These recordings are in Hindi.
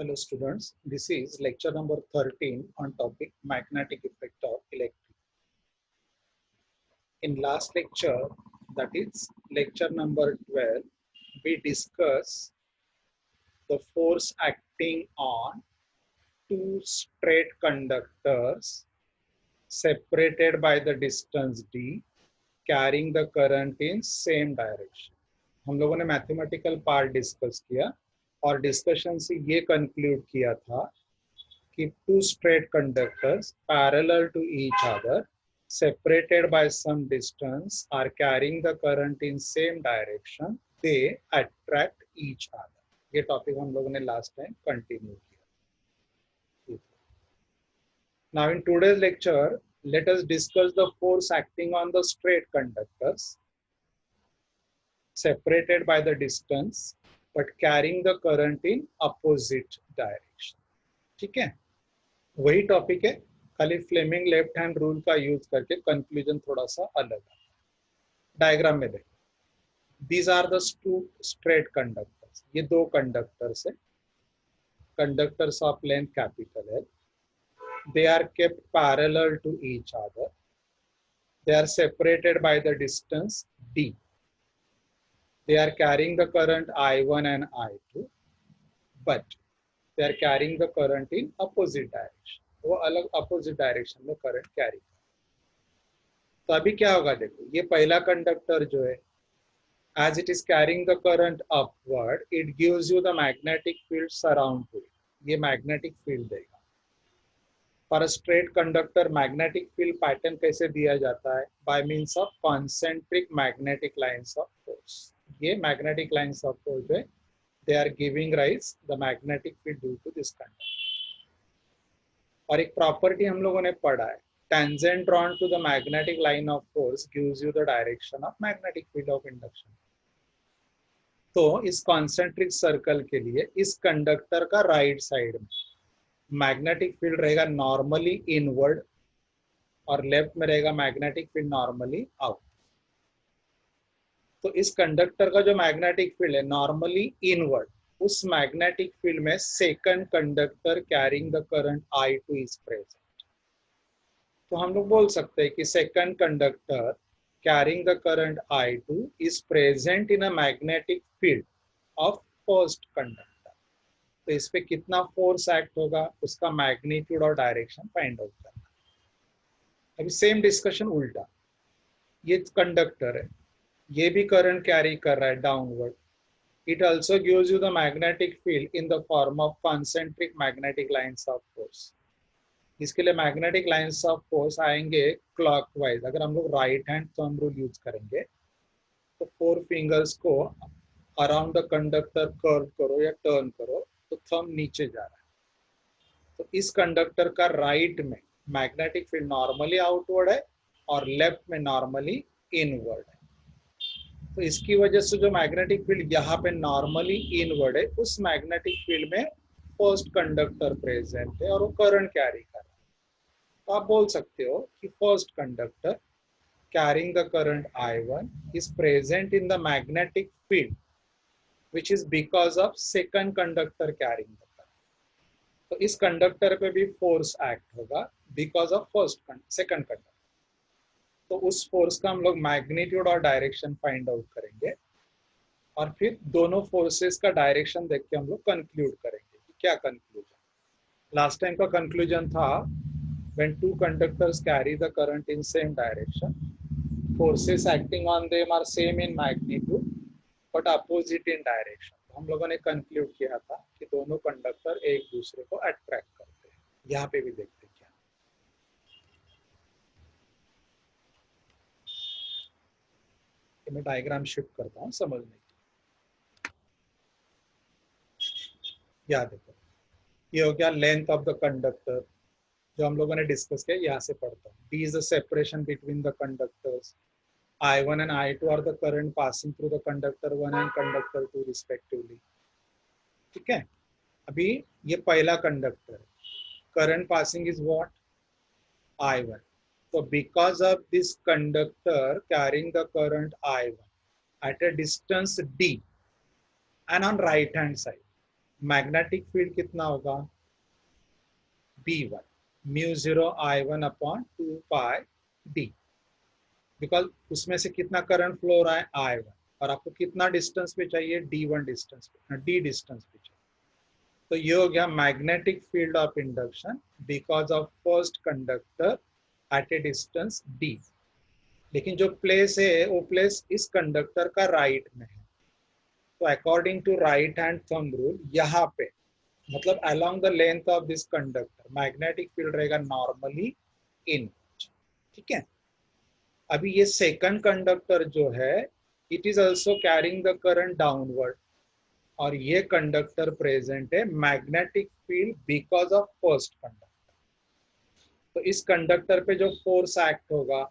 Hello students, this is lecture number 13 on topic magnetic effect of electric. In last lecture, that is lecture number 12, we discussed the force acting on two straight conductors separated by the distance d carrying the current in same direction. हम लोगों ने मैथमेटिकल पार्ट डिस्कस किया और डिस्कशन से ये कंक्लूड किया था कि two straight conductors parallel to each other separated by some distance are carrying the current in same direction, they attract each other. ये टॉपिक हम लोगों ने लास्ट टाइम कंटिन्यू किया. Now in today's lecture, let us discuss the force acting on the straight conductors separated by the distance but carrying the current in opposite direction. ठीक है, वही टॉपिक है, खाली फ्लेमिंग लेफ्ट हैंड रूल का यूज करके कंक्लूजन थोड़ा सा अलग है. डायग्राम में देखो, these are the two straight conductors. ये दो कंडक्टर्स है, conductors of length capital L. They are kept parallel to each other. They are separated by the distance D. They are carrying the current I1 and I2, but they are carrying the current in opposite direction. वो अलग अपोजिट डायरेक्शन में करंट कैरी कर. तो अभी क्या होगा देखो, ये पहला कंडक्टर जो है, as it is carrying the current upward, it gives you the magnetic field surround to it. ये magnetic field देगा. For a straight conductor, magnetic field pattern कैसे दिया जाता है? By means of concentric magnetic lines of force. ये magnetic lines of force है, they are giving rise the magnetic field due to this conductor. और एक प्रॉपर्टी हम लोगों ने पढ़ा है, tangent drawn to the magnetic line of force gives you the direction of magnetic field of induction. तो इस कॉन्सेंट्रिक सर्कल के लिए इस कंडक्टर का राइट साइड में मैग्नेटिक फील्ड रहेगा नॉर्मली इनवर्ड और लेफ्ट में रहेगा मैग्नेटिक फील्ड नॉर्मली आउट. तो इस कंडक्टर का जो मैग्नेटिक फील्ड है नॉर्मली इनवर्ड, उस मैग्नेटिक फील्ड में second conductor carrying the current I2 is present. तो हम लोग बोल सकते हैं कि second conductor carrying the current I2 is present in a magnetic field of first conductor. तो इस पे कितना फोर्स एक्ट होगा, उसका मैग्नीट्यूड और डायरेक्शन फाइंड आउट करना. अभी सेम डिस्कशन उल्टा, ये कंडक्टर है, ये भी करंट कैरी कर रहा है downward. It also gives you the magnetic field in the form of concentric magnetic lines of force. इसके लिए magnetic lines of force आएंगे clockwise. अगर हम लोग right hand thumb rule use करेंगे तो 4 fingers को around the conductor curve करो या turn करो तो thumb नीचे जा रहा है. तो इस कंडक्टर का राइट में मैग्नेटिक फील्ड नॉर्मली आउटवर्ड है और लेफ्ट में नॉर्मली इनवर्ड है. तो इसकी वजह से जो मैग्नेटिक फील्ड यहाँ पे नॉर्मली इनवर्ड है, उस मैग्नेटिक फील्ड में फर्स्ट कंडक्टर प्रेजेंट है और वो करंट कैरी कर रहा है. तो आप बोल सकते हो कि first conductor carrying the current I1 is present in the magnetic field which is because of second conductor carrying the current. तो इस कंडक्टर पे भी फोर्स एक्ट होगा बिकॉज ऑफ सेकंड कंडक्टर. तो उस फोर्स का हम लोग मैग्नीट्यूड और डायरेक्शन फाइंड आउट करेंगे और फिर दोनों फोर्सेस का डायरेक्शन देख के हम लोग कंक्लूड करेंगे कि क्या कंक्लूजन. लास्ट टाइम का कंक्लूजन था when two conductors carry the current in same direction, forces acting on them are same in magnitude but opposite in direction. हम लोगों ने कंक्लूड किया था कि दोनों कंडक्टर एक दूसरे को अट्रैक्ट करते हैं. यहाँ पे भी देखते हैं क्या. मैं डायग्राम शिफ्ट करता हूँ समझने के लिए. याद देखो, ये हो गया लेंथ ऑफ द कंडक्टर जो हम लोगों ने डिस्कस किया. यहाँ से पढ़ता हूँ. D is the separation between the conductors. I1 and I2 are the current passing through the conductor 1 and conductor 2 respectively. ठीक है, अभी ये पहला कंडक्टर है, current passing is what I1. So because of this conductor carrying the current I1 at a distance D and on right hand side, magnetic field कितना होगा, B1 mu 0 I1 upon 2 pi D, because उसमें से कितना करंट फ्लो हो रहा है, I1, और आपको कितना डिस्टेंस पे चाहिए, D1 डिस्टेंस पे, D डिस्टेंस पे चाहिए। तो ये हो गया magnetic field of induction because of first conductor at A distance D। लेकिन जो प्लेस है वो प्लेस इस कंडक्टर का राइट में है, तो according to right hand thumb rule यहाँ पे मतलब along the length of this conductor magnetic field रहेगा नॉर्मली इन, ठीक है। अभी ये सेकंड कंडक्टर जो है it is also carrying the current downward, और ये कंडक्टर प्रेजेंट है magnetic field because of first conductor. तो इस कंडक्टर पे जो फोर्स एक्ट होगा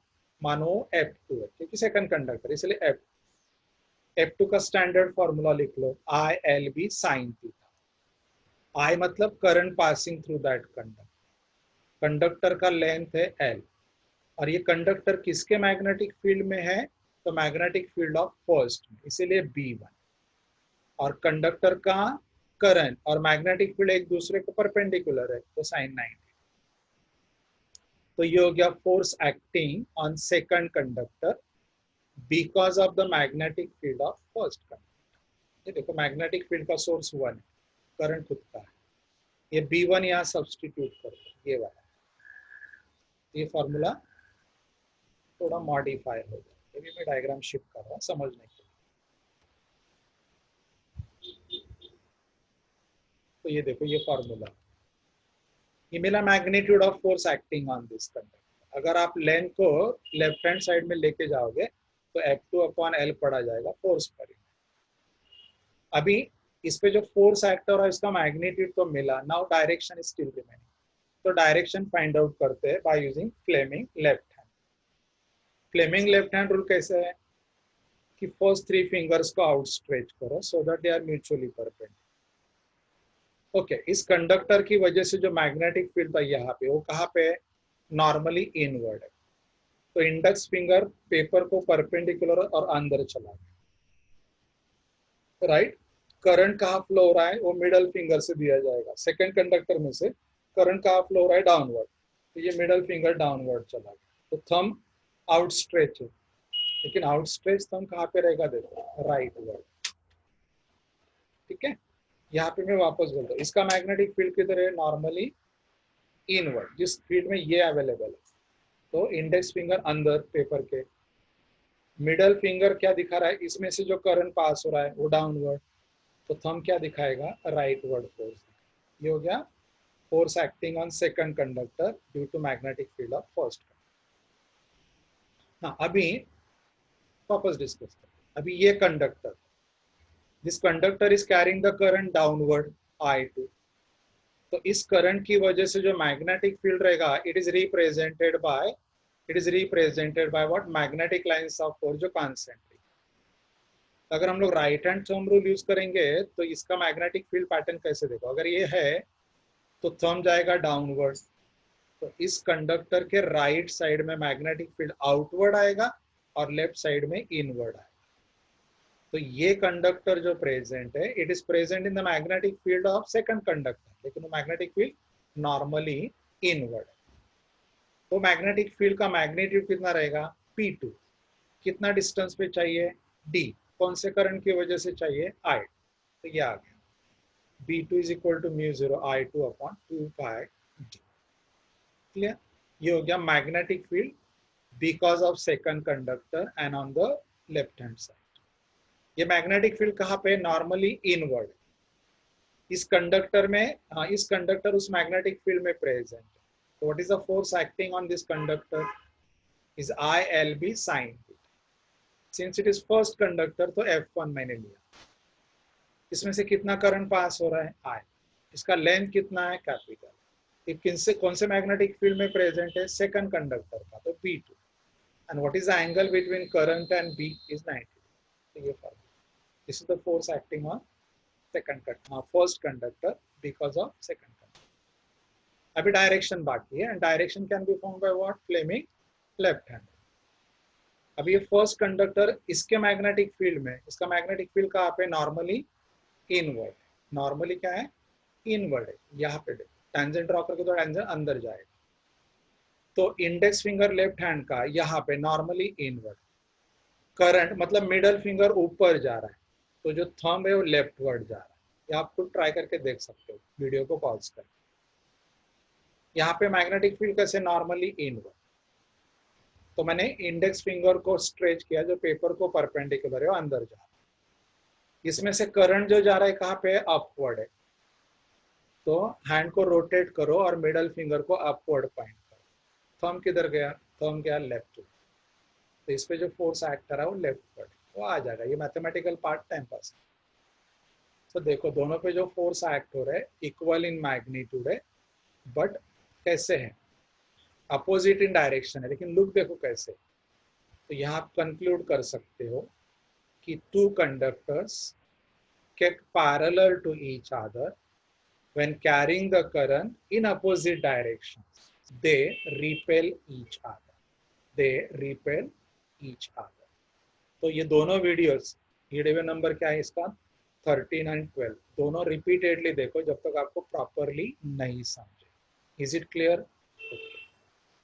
मानो F2 है क्योंकि सेकंड कंडक्टर, इसलिए F2 का स्टैंडर्ड फॉर्मूला लिख लो, ILB साइन थीटा। I मतलब current passing through that conductor, conductor का लेंथ है L, और ये कंडक्टर किसके मैग्नेटिक फील्ड में है, तो मैग्नेटिक फील्ड ऑफ फर्स्ट में, इसीलिए B1। और कंडक्टर का करंट और मैग्नेटिक फील्ड एक दूसरे को परपेंडिकुलर है, तो साइन 90। तो ये हो गया force acting on second conductor because of the magnetic field of first conductor. ये देखो मैग्नेटिक फील्ड का सोर्स 1 है, करंट खुद का है, ये B1 यहाँ सब्सटीट्यूट कर दो, ये वाला, ये फॉर्मूला थोड़ा मॉडिफाई हो गया, ये भी मैं डायग्राम शिफ्ट कर रहा हूँ समझने के लिए। तो ये देखो ये फॉर्मूला, ये मिला magnitude of force acting on this conductor. अगर आप लेंथ को लेफ्ट हैंड साइड में लेके जाओगे तो F2 अपॉन L पड़ा जाएगा फोर्स पर। अभी इस पे जो फोर्स एक्ट हो रहा है इसका मैग्नीट्यूड तो मिला, now direction is still remaining. तो डायरेक्शन फाइंड आउट करते हैं by using Fleming left hand. Fleming left hand rule कैसे है कि फर्स्ट 3 फिंगर्स को आउट स्ट्रेच करो so that they are mutually perpendicular. Okay, इस कंडक्टर की वजह से जो मैग्नेटिक फील्ड था यहाँ पे, वो कहाँ पे नॉर्मली इनवर्ड है, तो इंडेक्स फिंगर पेपर को परपेंडिकुलर और अंदर चला गया, राइट। करंट कहाँ फ्लो हो रहा है वो मिडल फिंगर से दिया जाएगा, सेकंड कंडक्टर में से करंट कहाँ फ्लो हो रहा है, डाउनवर्ड, तो ये मिडल फिंगर डाउनवर्ड चला गया, तो थंब आउटस्ट्रेच है, लेकिन आउटस्ट्रेच थंब कहाँ पे रहेगा, देखो राइट वर्ड, ठीक है। यहाँ पे मैं वापस बोलता हूँ, इसका मैग्नेटिक फील्ड किधर है, नॉर्मली इनवर्ड, जिस फील्ड में ये अवेलेबल है, तो इंडेक्स फिंगर अंदर पेपर के, मिडल फिंगर क्या दिखा रहा है, इसमें से जो करंट पास हो रहा है वो डाउनवर्ड, तो थंब क्या दिखाएगा, राइट वर्ड फोर्स। ये हो गया force acting on second conductor due to magnetic field of first. हाँ, अभी वापस डिस्कस करें। अभी ये conductor, this conductor is carrying the current downward I2, तो इस करंट की वजह से जो मैग्नेटिक फील्ड रहेगा it is represented by what, magnetic lines of force जो कांस्टेंट है। अगर हम लोग right hand thumb rule use करेंगे तो इसका मैग्नेटिक फील्ड पैटर्न कैसे देखो, अगर ये है तो थंब जाएगा डाउनवर्ड, तो इस कंडक्टर के राइट साइड में मैग्नेटिक फील्ड आउटवर्ड आएगा और लेफ्ट साइड में इनवर्ड आएगा। तो ये कंडक्टर जो प्रेजेंट है it is present in the magnetic field of second conductor, लेकिन वो मैग्नेटिक फील्ड नॉर्मली इनवर्ड है। तो मैग्नेटिक फील्ड का मैग्नीट्यूड कितना रहेगा, P2, कितना डिस्टेंस पे चाहिए, D, कौन से करंट की वजह से चाहिए, I, तो ये आ गया B2 is equal to mu 0 I2 upon 2 pi D। Clear, ये हो गया magnetic field because of second conductor and on the left hand side. ये मैग्नेटिक फील्ड कहाँ पे, नॉर्मली इनवर्ड, इस कंडक्टर में, हाँ इस कंडक्टर उस मैग्नेटिक फील्ड में प्रेजेंट है। तो what is the force acting on this conductor is ILB sine theta. Since it is first conductor तो F1 मैंने लिया, इसमें से कितना करंट पास हो रहा है, I, इसका लेंथ कितना है, कैपिटल, ये किनसे कौन से मैग्नेटिक फील्ड में प्रेजेंट है, सेकंड कंडक्टर का, तो P2, and what is the angle between current and B is 90। तो ये formula, this is the force acting on first conductor because of second conductor. अभी डायरेक्शन बाकी है, and direction can be found by what, Fleming left hand. अभी ये फर्स्ट कंडक्टर इसके मैग्नेटिक फील्ड में, इसका मैग्नेटिक फील्ड कहाँ पे, नॉर्मली इनवर्ड, नॉर्मली क्या है, इनवर्ड है। यहाँ पे टेंजेंट ड्रॉ करके तो टेंजेंट अंदर जाएगा। तो इंडेक्स फिंगर लेफ्ट हैंड का यहाँ पे नॉर्मली इनवर्ड, करंट मतलब मिडल फिंगर ऊपर जा रहा है, तो जो थंब है वो लेफ्टवर्ड जा रहा है। ये आप खुद ट्राई करके देख सकते हो, वीडियो को पॉज कर। यहाँ पे मैग्नेटिक फील्ड कैसे, नॉर्मली इनवर्ड। तो मैंने इंडेक्स फिंगर को स्ट्रेच किया, जो पेपर को परपेंडिकुलर है वो अंदर जा रहा है। इसमें से करंट जो जा रहा है कहाँ पे, अपवर्ड है। तो हैंड को रोटेट करो और मिडल फिंगर को अपवर्ड पॉइंट करो। थंब किधर गया, थंब गया लेफ्ट। तो इस पे जो फोर्स एक्ट कर रहा है वो लेफ्टवर्ड, वो आ जाएगा। ये मैथमेटिकल पार्ट टाइम पास। तो देखो दोनों पे जो फोर्स एक्ट हो रहा है इक्वल इन मैग्नीट्यूड है, बट कैसे है, अपोजिट इन डायरेक्शन है, लेकिन लुक देखो कैसे। तो यहाँ आप कंक्लूड कर सकते हो कि two conductors kept parallel to each other when carrying the current in opposite directions, they repel each other, they repel each other। तो ये दोनों वीडियोस, ये वीडियो नंबर क्या है इसका, 13 एंड 12, दोनों रिपीटेडली देखो जब तक आपको प्रॉपरली नहीं समझे। Is it clear?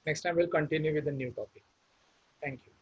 Next time will continue with the new topic. Thank you.